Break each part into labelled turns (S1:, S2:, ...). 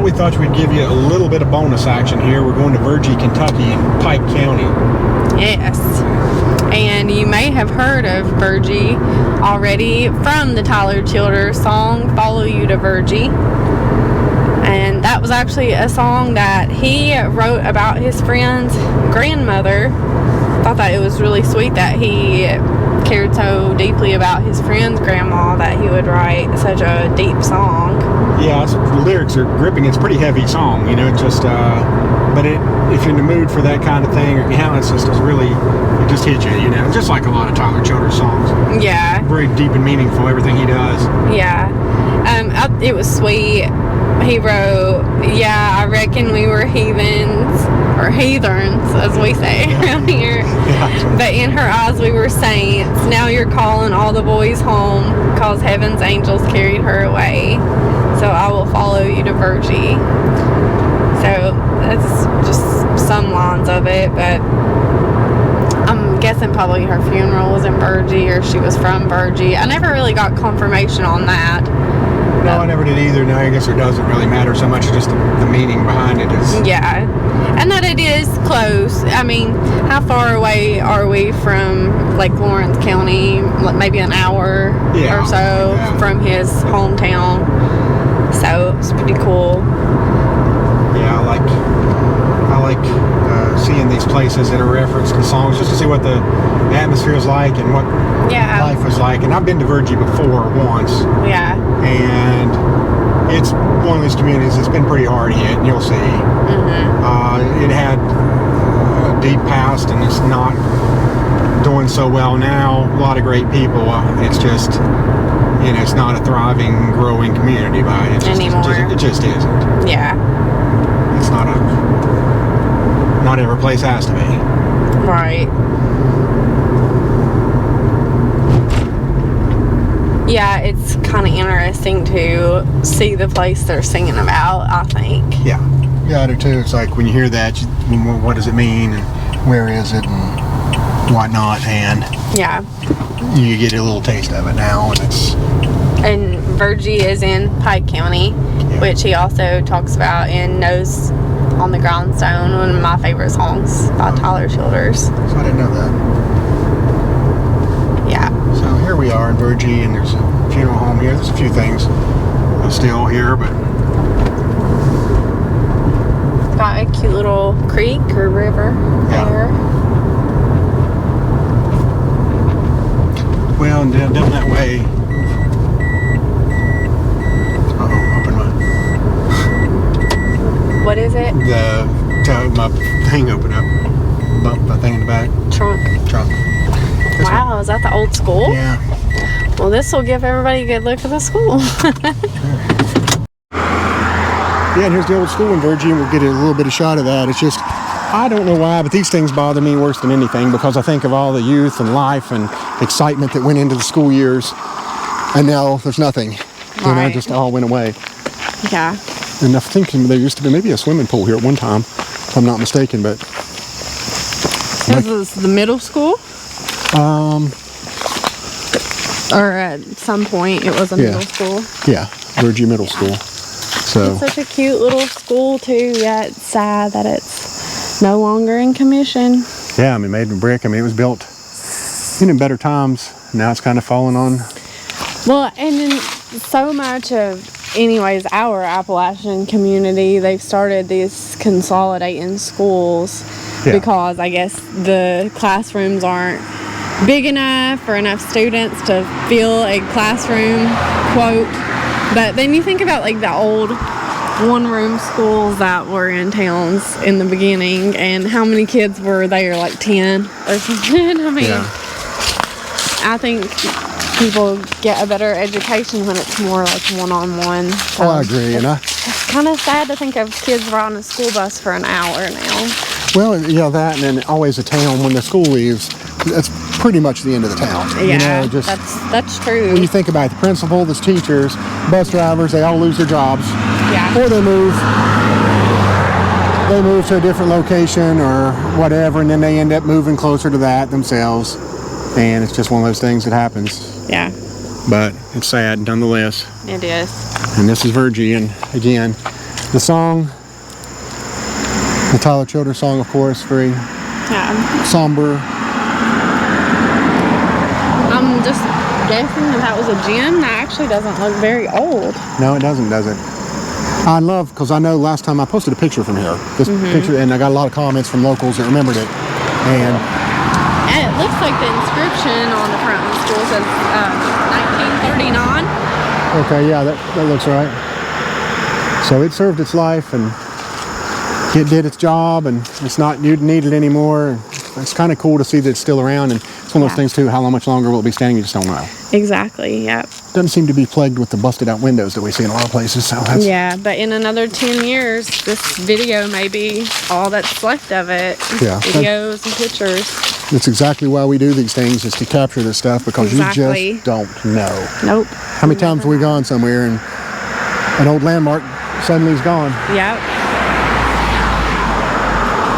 S1: we thought we'd give you a little bit of bonus action here. We're going to Virgie, Kentucky in Pike County.
S2: Yes. And you may have heard of Virgie already from the Tyler Childers song, Follow You to Virgie. And that was actually a song that he wrote about his friend's grandmother. I thought that it was really sweet that he cared so deeply about his friend's grandma that he would write such a deep song.
S1: Yeah, the lyrics are gripping. It's a pretty heavy song, you know. It just, but if you're in the mood for that kind of thing, it's just really, it just hits you, you know. Just like a lot of Tyler Childers songs.
S2: Yeah.
S1: Very deep and meaningful, everything he does.
S2: Yeah. It was sweet. He wrote, yeah, I reckon we were heathens, or heathens, as we say around here. Yeah. But in her eyes we were saints. Now you're calling all the boys home, cause heaven's angels carried her away. So I will follow you to Virgie. So that's just some lines of it, but I'm guessing probably her funeral was in Virgie, or she was from Virgie. I never really got confirmation on that.
S1: No, I never did either. No, I guess it doesn't really matter so much, just the meaning behind it is.
S2: Yeah, and that it is close. I mean, how far away are we from Lake Lawrence County? Maybe an hour or so from his hometown. So it's pretty cool.
S1: Yeah, I like seeing these places that are referenced in songs, just to see what the atmosphere is like and what life was like. And I've been to Virgie before once.
S2: Yeah.
S1: And it's one of these communities that's been pretty hard hit, and you'll see. Mm-hmm. It had a deep past, and it's not doing so well now. A lot of great people. It's just, it's not a thriving, growing community by it. It just isn't.
S2: Yeah.
S1: It's not every place has to be.
S2: Right. Yeah, it's kind of interesting to see the place they're singing about, I think.
S1: Yeah, I do too. It's like when you hear that, what does it mean, and where is it, and whatnot, and
S2: yeah,
S1: you get a little taste of it now,
S2: and Virgie is in Pike County, which he also talks about in Nose on the Grindstone, one of my favorite songs by Tyler Childers.
S1: So I didn't know that.
S2: Yeah.
S1: So here we are in Virgie, and there's a funeral home here. There's a few things still here, but
S2: got a cute little creek or river there.
S1: Well, and down that way. Open my.
S2: What is it?
S1: My thing opened up. Bump my thing in the back.
S2: Trunk. Wow, is that the old school?
S1: Yeah.
S2: Well, this will give everybody a good look at the school.
S1: Yeah, and here's the old school in Virgie, and we'll get a little bit of shot of that. It's just, I don't know why, but these things bother me worse than anything, because I think of all the youth and life and excitement that went into the school years, and now there's nothing.
S2: Right.
S1: It just all went away.
S2: Yeah.
S1: And I think there used to be maybe a swimming pool here at one time, if I'm not mistaken, but...
S2: Is this the middle school? Or at some point it was a middle school.
S1: Yeah, Virgie Middle School. So
S2: it's such a cute little school too. Yeah, it's sad that it's no longer in commission.
S1: Yeah, I mean, made of brick. I mean, it was built in better times. Now it's kind of fallen on.
S2: Well, and then so much of, anyways, our Appalachian community, they've started these consolidating schools because I guess the classrooms aren't big enough for enough students to fill a classroom, quote. But then you think about like the old one-room schools that were in towns in the beginning, and how many kids were there, like 10 or something. I mean, I think people get a better education when it's more like one-on-one. So
S1: I agree.
S2: It's kind of sad to think of kids riding a school bus for an hour now.
S1: Well, yeah, that, and then always a town when the school leaves, that's pretty much the end of the town.
S2: Yeah, that's true.
S1: When you think about it, the principal, the teachers, bus drivers, they all lose their jobs.
S2: Yeah.
S1: Or they move to a different location or whatever, and then they end up moving closer to that themselves. And it's just one of those things that happens.
S2: Yeah.
S1: But it's sad nonetheless.
S2: It is.
S1: And this is Virgie, and again, The song, the Tyler Childers song, of course, very somber.
S2: I'm just guessing that was a gym. That actually doesn't look very old.
S1: No, it doesn't, does it? I love, because I know last time I posted a picture from here. This picture, and I got a lot of comments from locals that remembered it. And
S2: it looks like the inscription on the front of the school says 1939.
S1: Okay, yeah, that looks right. So it served its life, and it did its job, and it's not needed anymore. It's kind of cool to see that it's still around, and it's one of those things too, how much longer will it be standing, you just don't know.
S2: Exactly, yep.
S1: Doesn't seem to be plagued with the busted out windows that we see in a lot of places. So that's...
S2: Yeah, but in another 10 years, this video may be all that's left of it.
S1: Yeah.
S2: Videos and pictures.
S1: That's exactly why we do these things, is to capture this stuff, because you just don't know.
S2: Nope.
S1: How many times have we gone somewhere and an old landmark suddenly is gone?
S2: Yep.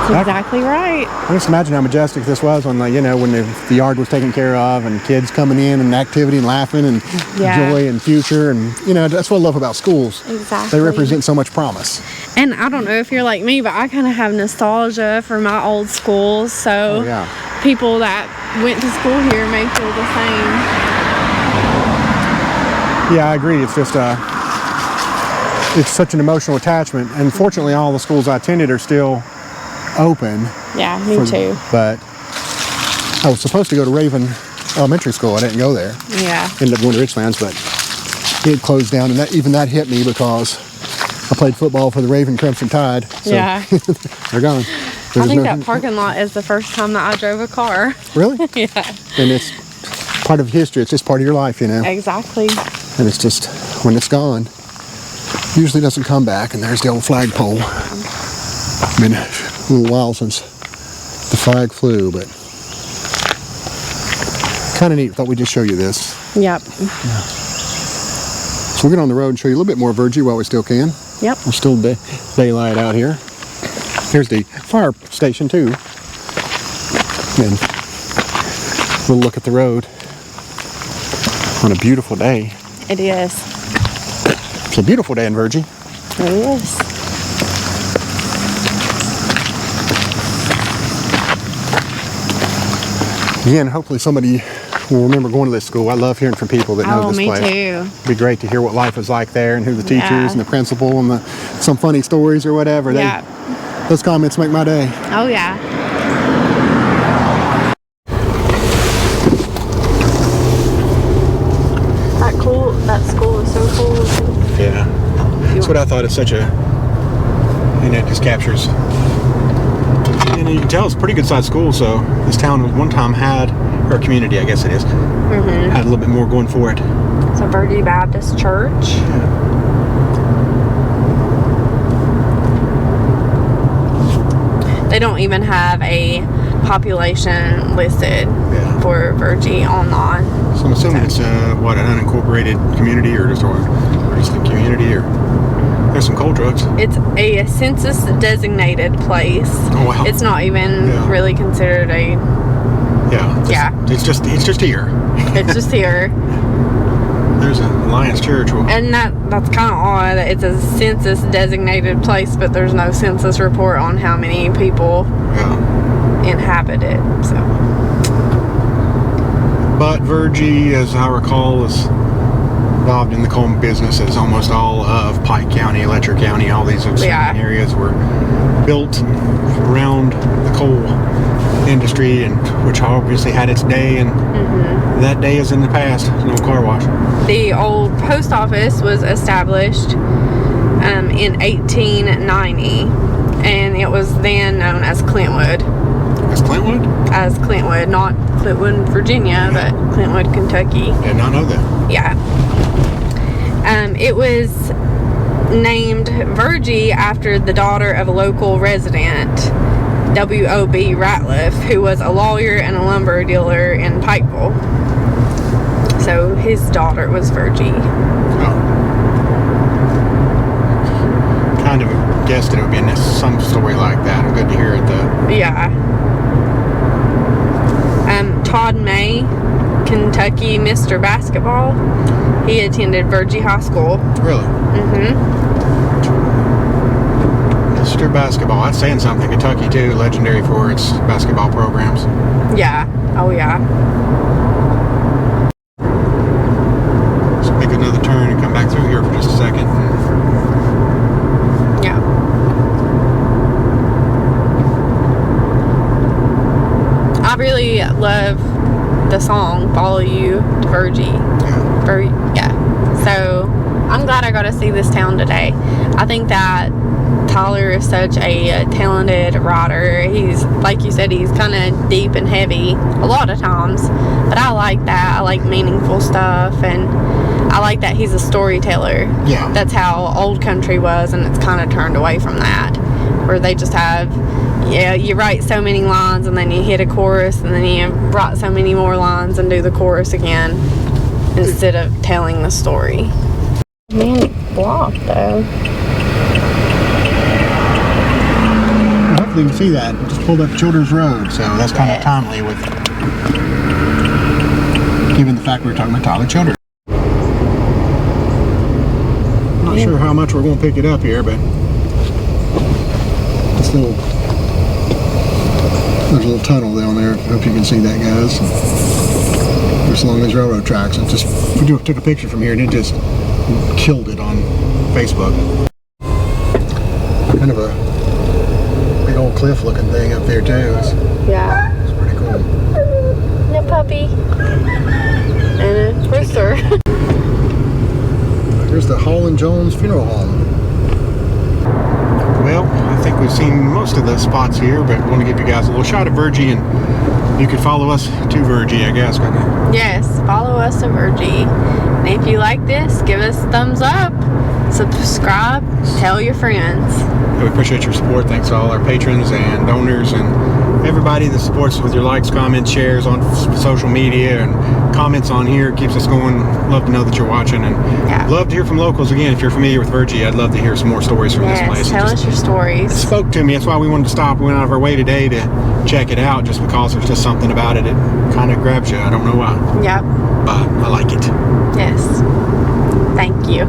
S2: That's exactly right.
S1: I just imagine how majestic this was when, when the yard was taken care of, and kids coming in and activity and laughing and joy and future, and that's what I love about schools.
S2: Exactly.
S1: They represent so much promise.
S2: And I don't know if you're like me, but I kind of have nostalgia for my old schools. So people that went to school here may feel the same.
S1: Yeah, I agree. It's just it's such an emotional attachment, and fortunately, all the schools I attended are still open.
S2: Yeah, me too.
S1: But I was supposed to go to Raven Elementary School. I didn't go there.
S2: Yeah.
S1: Ended up going to Richlands, but it closed down, and that hit me because I played football for the Raven Crimson Tide. So they're gone.
S2: I think that parking lot is the first time that I drove a car.
S1: Really?
S2: Yeah.
S1: And it's part of history. It's just part of your life,
S2: Exactly.
S1: And it's just, when it's gone, usually doesn't come back. And there's the old flagpole. Been a little while since the flag flew, but kind of neat. Thought we'd just show you this.
S2: Yep.
S1: Yeah. So we'll get on the road and show you a little bit more Virgie while we still can.
S2: Yep.
S1: We're still daylight out here. Here's the fire station too. And we'll look at the road on a beautiful day.
S2: It is.
S1: It's a beautiful day in Virgie.
S2: It is.
S1: Again, hopefully somebody will remember going to this school. I love hearing from people that know this place.
S2: Oh, me too.
S1: It'd be great to hear what life was like there, and who the teachers and the principal, and some funny stories or whatever.
S2: Yeah.
S1: Those comments make my day.
S2: Oh, yeah. That school is so cool.
S1: Yeah. That's what I thought is such a, it just captures, and you can tell it's a pretty good sized school. So this town one time had, or community I guess it is, had a little bit more going for it.
S2: It's a Virgie Baptist church.
S1: Yeah.
S2: They don't even have a population listed for Virgie online.
S1: So I'm assuming it's an unincorporated community, or just a community, or there's some coal trucks.
S2: It's a census designated place.
S1: Oh wow!
S2: It's not even really considered a. It's just here. It's just here.
S1: There's a Alliance Church.
S2: And that's kind of odd that it's a census designated place, but there's no census report on how many people inhabit it. So.
S1: But Virgie, as I recall, is involved in the coal business, as almost all of Pike County, Letcher County, all these areas were built around the coal industry, and which obviously had its day, and that day is in the past. There's no car wash.
S2: The old post office was established in 1890, and it was then known as Clintwood.
S1: As Clintwood?
S2: As Clintwood, not Clintwood, Virginia, but Clintwood, Kentucky.
S1: Did not know that.
S2: Yeah. It was named Virgie after the daughter of a local resident, W.O.B. Ratliff, who was a lawyer and a lumber dealer in Pikeville. So his daughter was Virgie.
S1: Oh. Kind of guessed that it would be in some story like that. Good to hear it though.
S2: Yeah. Todd May, Kentucky Mr. Basketball. He attended Virgie High School.
S1: Really? after basketball. That's saying something. Kentucky, too, legendary for its basketball programs.
S2: Yeah. Oh, yeah.
S1: Let's make another turn and come back through here for just a second.
S2: Yeah. I really love the song "Follow You" to Virgie. Yeah. So I'm glad I got to see this town today. I think that Tyler is such a talented writer. He's, like you said, he's kind of deep and heavy a lot of times, but I like that. I like meaningful stuff, and I like that he's a storyteller.
S1: Yeah.
S2: That's how old country was, and it's kind of turned away from that, where they just have, you write so many lines and then you hit a chorus and then you write so many more lines and do the chorus again instead of telling the story. Man, it's blocked though.
S1: Hopefully you can see that. Just pulled up Childers Road, so that's kind of timely with given the fact we were talking about Tyler Childers. Not sure how much we're going to pick it up here, but this little, there's a little tunnel down there. I hope you can see that, guys. Just along these railroad tracks. It just, we took a picture from here and it just killed it on Facebook. Kind of a big old cliff looking thing up there too.
S2: Yeah.
S1: It's pretty cool.
S2: And a puppy. And a rooster.
S1: Here's the Hall and Jones Funeral Home. Well, I think we've seen most of the spots here, but I want to give you guys a little shot of Virgie, and you can follow us to Virgie, I guess, couldn't you?
S2: Yes, follow us to Virgie. And if you like this, give us a thumbs up, subscribe, tell your friends.
S1: We appreciate your support. Thanks to all our patrons and donors and everybody that supports us with your likes, comments, shares on social media, and comments on here. It keeps us going. Love to know that you're watching, and love to hear from locals. Again, if you're familiar with Virgie, I'd love to hear some more stories from this place.
S2: Tell us your stories.
S1: It spoke to me. That's why we wanted to stop. We went out of our way today to check it out, just because there's just something about it. It kind of grabs you. I don't know why.
S2: Yep.
S1: But I like it.
S2: Yes. Thank you.